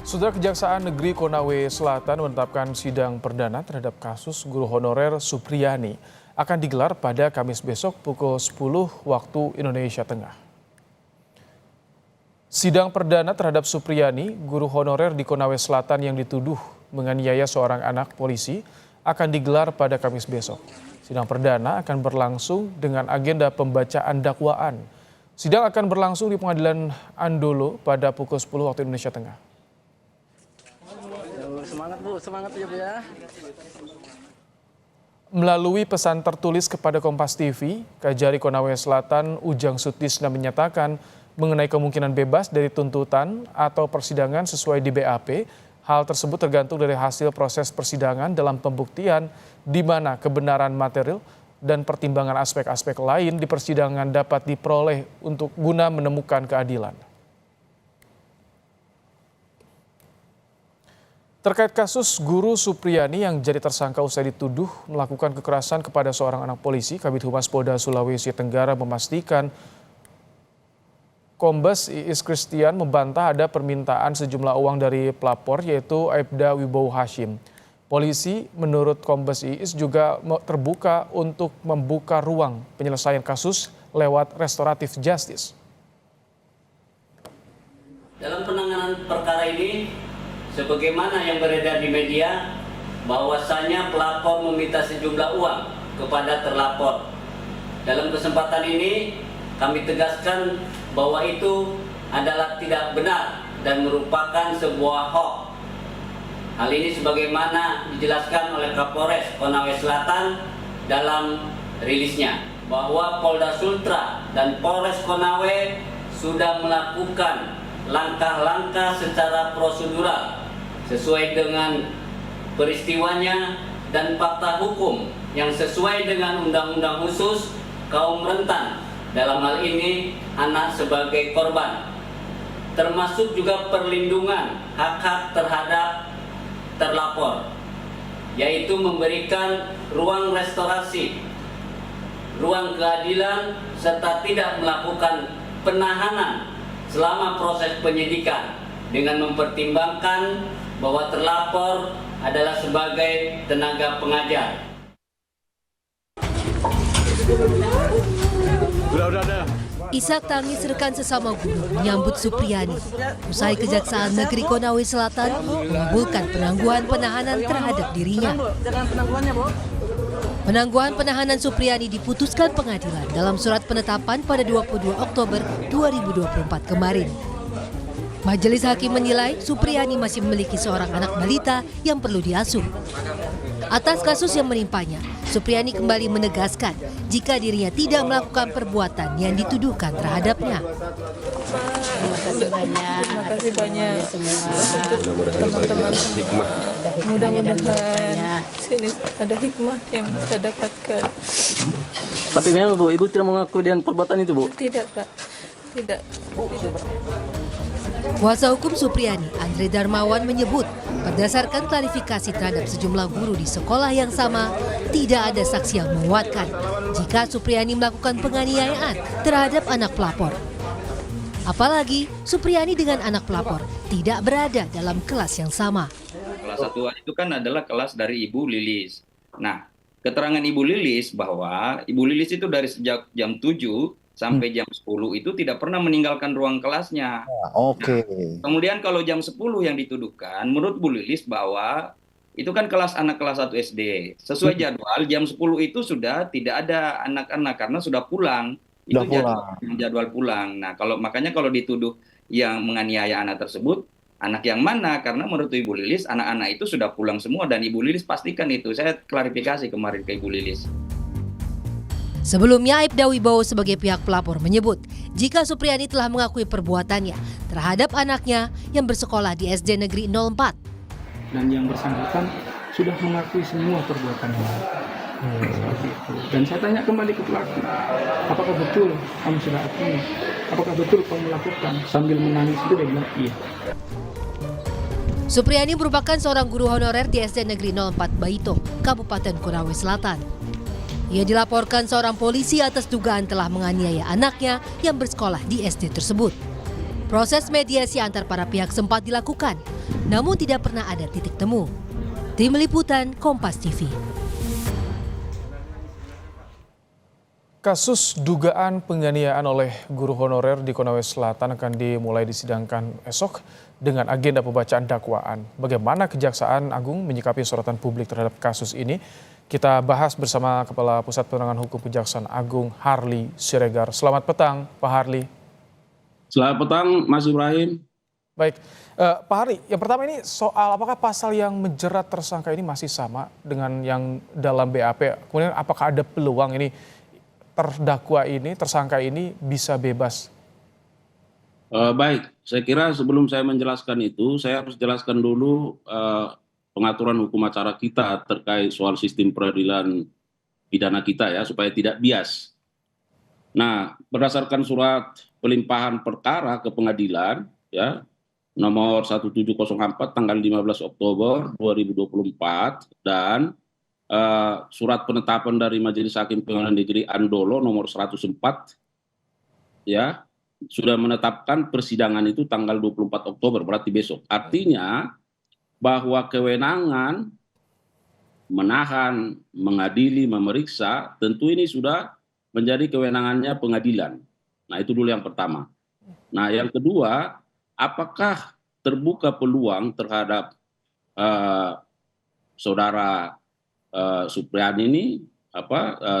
Saudara, Kejaksaan Negeri Konawe Selatan menetapkan sidang perdana terhadap kasus guru honorer Supriyani akan digelar pada Kamis besok pukul 10 waktu Indonesia Tengah. Sidang perdana terhadap Supriyani, guru honorer di Konawe Selatan yang dituduh menganiaya seorang anak polisi, akan digelar pada Kamis besok. Sidang perdana akan berlangsung dengan agenda pembacaan dakwaan. Sidang akan berlangsung di Pengadilan Andolo pada pukul 10 waktu Indonesia Tengah. Semangat Bu, semangat ya Bu ya. Melalui pesan tertulis kepada Kompas TV, Kajari Konawe Selatan Ujang Sutisna menyatakan mengenai kemungkinan bebas dari tuntutan atau persidangan sesuai di BAP. Hal tersebut tergantung dari hasil proses persidangan dalam pembuktian di mana kebenaran material dan pertimbangan aspek-aspek lain di persidangan dapat diperoleh untuk guna menemukan keadilan. Terkait kasus guru Supriyani yang jadi tersangka usai dituduh melakukan kekerasan kepada seorang anak polisi, Kabid Humas Polda Sulawesi Tenggara memastikan Kombes Iis Christian membantah ada permintaan sejumlah uang dari pelapor yaitu Aibda Wibowo Hashim. Polisi menurut Kombes Iis juga terbuka untuk membuka ruang penyelesaian kasus lewat restoratif justice. Dalam penanganan perkara ini, sebagaimana yang beredar di media, bahwasanya pelapor meminta sejumlah uang kepada terlapor. Dalam kesempatan ini, kami tegaskan bahwa itu adalah tidak benar dan merupakan sebuah hoax. Hal ini sebagaimana dijelaskan oleh Kapolres Konawe Selatan dalam rilisnya, bahwa Polda Sultra dan Polres Konawe sudah melakukan langkah-langkah secara prosedural sesuai dengan peristiwanya dan fakta hukum yang sesuai dengan undang-undang khusus kaum rentan, dalam hal ini anak sebagai korban, termasuk juga perlindungan hak-hak terhadap terlapor, yaitu memberikan ruang restorasi, ruang keadilan, serta tidak melakukan penahanan selama proses penyidikan dengan mempertimbangkan bahwa terlapor adalah sebagai tenaga pengajar. Isak tangis rekan sesama guru menyambut Supriyani usai Kejaksaan Negeri Konawe Selatan mengabulkan penangguhan penahanan terhadap dirinya. Penangguhan penahanan Supriyani diputuskan pengadilan dalam surat penetapan pada 22 Oktober 2024 kemarin. Majelis Hakim menilai Supriyani masih memiliki seorang anak balita yang perlu diasuh. Atas kasus yang menimpanya, Supriyani kembali menegaskan jika dirinya tidak melakukan perbuatan yang dituduhkan terhadapnya. Terima kasih banyak teman-teman semua. Mudah-mudahan sini ada hikmah yang kita dapatkan. Tapi memang Bu, Ibu tidak mengakui dengan perbuatan itu Bu? Tidak Pak, tidak. Kuasa hukum Supriyani, Andre Darmawan menyebut berdasarkan klarifikasi terhadap sejumlah guru di sekolah yang sama, tidak ada saksi yang menguatkan jika Supriyani melakukan penganiayaan terhadap anak pelapor. Apalagi Supriyani dengan anak pelapor tidak berada dalam kelas yang sama. Kelas 1 itu kan adalah kelas dari Ibu Lilis. Nah, keterangan Ibu Lilis bahwa Ibu Lilis itu dari sejak jam 7 sampai jam 10 itu tidak pernah meninggalkan ruang kelasnya. Oke. Nah, kemudian kalau jam 10 yang dituduhkan, menurut Bu Lilis bahwa itu kan kelas anak kelas 1 SD. Sesuai jadwal, jam 10 itu sudah tidak ada anak-anak karena sudah pulang. Itu jadwal pulang. Nah, makanya kalau dituduh yang menganiaya anak tersebut, anak yang mana? Karena menurut Ibu Lilis, anak-anak itu sudah pulang semua dan Ibu Lilis pastikan itu. Saya klarifikasi kemarin ke Ibu Lilis. Sebelumnya, Aibda Wibowo sebagai pihak pelapor menyebut jika Supriyani telah mengakui perbuatannya terhadap anaknya yang bersekolah di SD Negeri 04. Dan yang bersangkutan sudah mengakui semua perbuatannya. Seperti itu. Dan saya tanya kembali ke pelaku, apakah betul kamu sudah akui? Apakah betul kamu melakukan? Sambil menangis itu dia bilang iya. Supriyani merupakan seorang guru honorer di SD Negeri 04 Baito, Kabupaten Konawe Selatan. Ia dilaporkan seorang polisi atas dugaan telah menganiaya anaknya yang bersekolah di SD tersebut. Proses mediasi antar para pihak sempat dilakukan, namun tidak pernah ada titik temu. Tim Liputan Kompas TV. Kasus dugaan penganiayaan oleh guru honorer di Konawe Selatan akan dimulai disidangkan esok dengan agenda pembacaan dakwaan. Bagaimana Kejaksaan Agung menyikapi sorotan publik terhadap kasus ini? Kita bahas bersama Kepala Pusat Penerangan Hukum Kejaksaan Agung Harli Siregar. Selamat petang, Pak Harli. Selamat petang, Mas Ibrahim. Baik, Pak Harli, yang pertama ini soal apakah pasal yang menjerat tersangka ini masih sama dengan yang dalam BAP? Kemudian apakah ada peluang ini terdakwa ini, tersangka ini bisa bebas? Baik, saya kira sebelum saya menjelaskan itu, saya harus jelaskan dulu pengaturan hukum acara kita terkait soal sistem peradilan pidana kita ya, supaya tidak bias. Nah, berdasarkan surat pelimpahan perkara ke pengadilan ya, nomor 1704 tanggal 15 Oktober 2024 dan surat penetapan dari Majelis Hakim Pengadilan Negeri Andolo nomor 104 ya, sudah menetapkan persidangan itu tanggal 24 Oktober, berarti besok. Artinya bahwa kewenangan menahan, mengadili, memeriksa tentu ini sudah menjadi kewenangannya pengadilan. Nah, itu dulu yang pertama. Nah, yang kedua, apakah terbuka peluang terhadap saudara Supriyani ini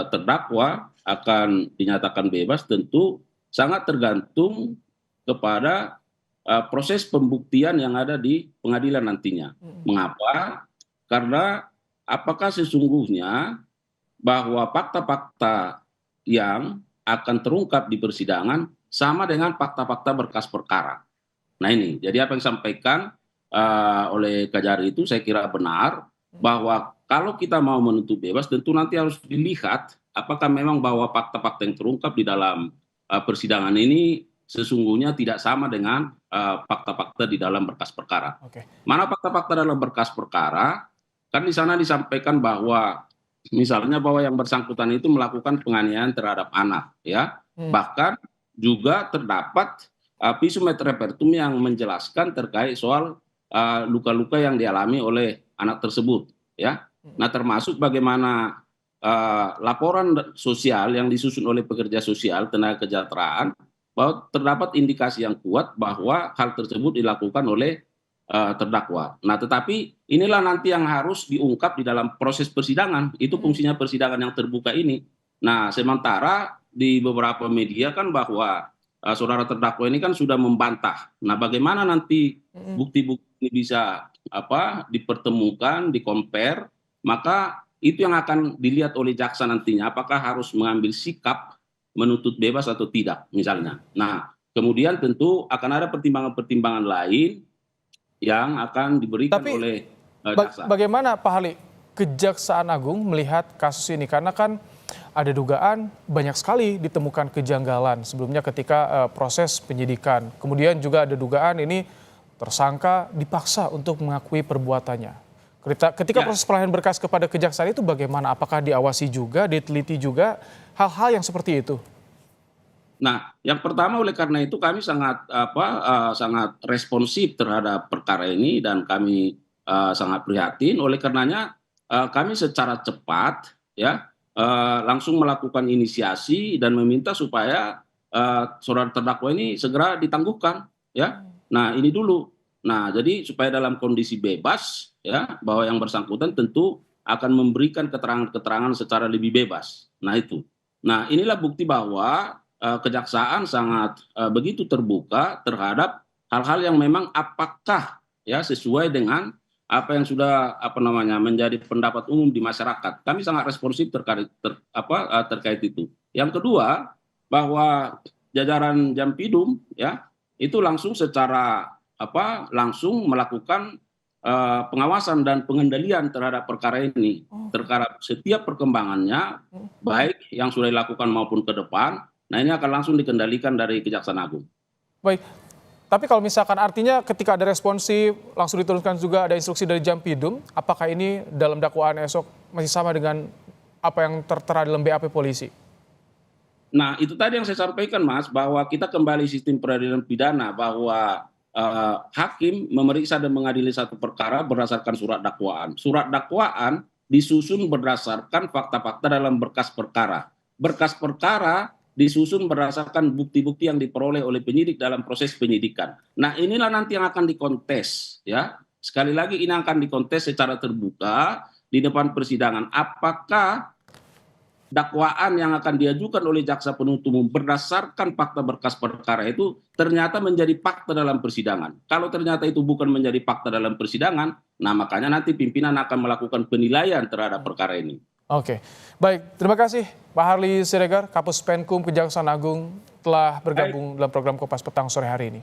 terdakwa akan dinyatakan bebas? Tentu sangat tergantung kepada proses pembuktian yang ada di pengadilan nantinya. Mengapa? Karena apakah sesungguhnya bahwa fakta-fakta yang akan terungkap di persidangan sama dengan fakta-fakta berkas perkara. Nah ini, jadi apa yang disampaikan oleh Kajari itu saya kira benar, bahwa kalau kita mau menuntut bebas tentu nanti harus dilihat apakah memang bahwa fakta-fakta yang terungkap di dalam persidangan ini sesungguhnya tidak sama dengan fakta-fakta di dalam berkas perkara. Mana fakta-fakta dalam berkas perkara? Kan di sana disampaikan bahwa misalnya bahwa yang bersangkutan itu melakukan penganiayaan terhadap anak, ya. Bahkan juga terdapat visum et repertum yang menjelaskan terkait soal luka-luka yang dialami oleh anak tersebut, ya. Nah, termasuk bagaimana laporan sosial yang disusun oleh pekerja sosial tenaga kesejahteraan bahwa terdapat indikasi yang kuat bahwa hal tersebut dilakukan oleh terdakwa. Nah, tetapi inilah nanti yang harus diungkap di dalam proses persidangan. Itu fungsinya persidangan yang terbuka ini. Nah, sementara di beberapa media kan bahwa saudara terdakwa ini kan sudah membantah. Nah, bagaimana nanti bukti-bukti ini bisa dipertemukan, di-compare, maka itu yang akan dilihat oleh jaksa nantinya, apakah harus mengambil sikap menuntut bebas atau tidak, misalnya. Nah, kemudian tentu akan ada pertimbangan-pertimbangan lain yang akan diberikan oleh jaksa. Bagaimana Pak Harli, Kejaksaan Agung melihat kasus ini? Karena kan ada dugaan banyak sekali ditemukan kejanggalan sebelumnya ketika proses penyidikan. Kemudian juga ada dugaan ini tersangka dipaksa untuk mengakui perbuatannya. Ketika proses pelayanan berkas kepada kejaksaan itu bagaimana? Apakah diawasi juga, diteliti juga hal-hal yang seperti itu? Nah, yang pertama oleh karena itu kami sangat responsif terhadap perkara ini dan kami sangat prihatin. Oleh karenanya kami secara cepat ya langsung melakukan inisiasi dan meminta supaya saudara terdakwa ini segera ditangguhkan, ya. Nah, ini dulu. Nah, jadi supaya dalam kondisi bebas ya, bahwa yang bersangkutan tentu akan memberikan keterangan-keterangan secara lebih bebas. Nah, itu. Nah, inilah bukti bahwa kejaksaan sangat begitu terbuka terhadap hal-hal yang memang apakah ya sesuai dengan apa yang sudah menjadi pendapat umum di masyarakat. Kami sangat responsif terkait itu. Yang kedua, bahwa jajaran Jampidum ya itu langsung langsung melakukan pengawasan dan pengendalian terhadap perkara ini, terhadap setiap perkembangannya, baik yang sudah dilakukan maupun ke depan. Nah, ini akan langsung dikendalikan dari Kejaksaan Agung. Baik, tapi kalau misalkan artinya ketika ada responsif, langsung diturunkan juga ada instruksi dari Jampidum, apakah ini dalam dakwaan esok masih sama dengan apa yang tertera dalam BAP polisi? Nah, itu tadi yang saya sampaikan, Mas, bahwa kita kembali sistem peradilan pidana, bahwa hakim memeriksa dan mengadili satu perkara berdasarkan surat dakwaan. Surat dakwaan disusun berdasarkan fakta-fakta dalam berkas perkara. Berkas perkara disusun berdasarkan bukti-bukti yang diperoleh oleh penyidik dalam proses penyidikan. Nah, inilah nanti yang akan dikontes, ya. Sekali lagi ini akan dikontes secara terbuka di depan persidangan. Apakah dakwaan yang akan diajukan oleh jaksa penuntut umum berdasarkan fakta berkas perkara itu ternyata menjadi fakta dalam persidangan. Kalau ternyata itu bukan menjadi fakta dalam persidangan, nah makanya nanti pimpinan akan melakukan penilaian terhadap perkara ini. Oke, baik. Terima kasih Pak Harli Siregar, Kapus Penkum Kejaksaan Agung telah bergabung dalam program Kompas Petang sore hari ini.